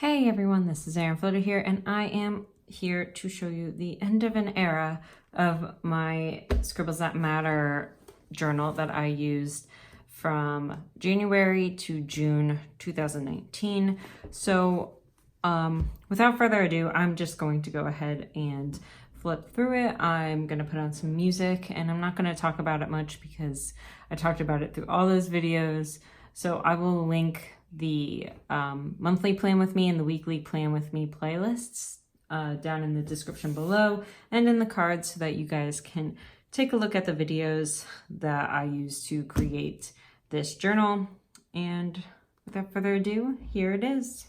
Hey everyone, this is Aaron Floater here, and I am here to show you the end of an era of my Scribbles That Matter journal that I used from January to June 2019. So without further ado, I'm just going to go ahead and flip through it. I'm going to put on some music, and I'm not going to talk about it much because I talked about it through all those videos. So I will link the monthly plan with me and the weekly plan with me playlists down in the description below and in the cards so that you guys can take a look at the videos that I use to create this journal. And without further ado, here it is.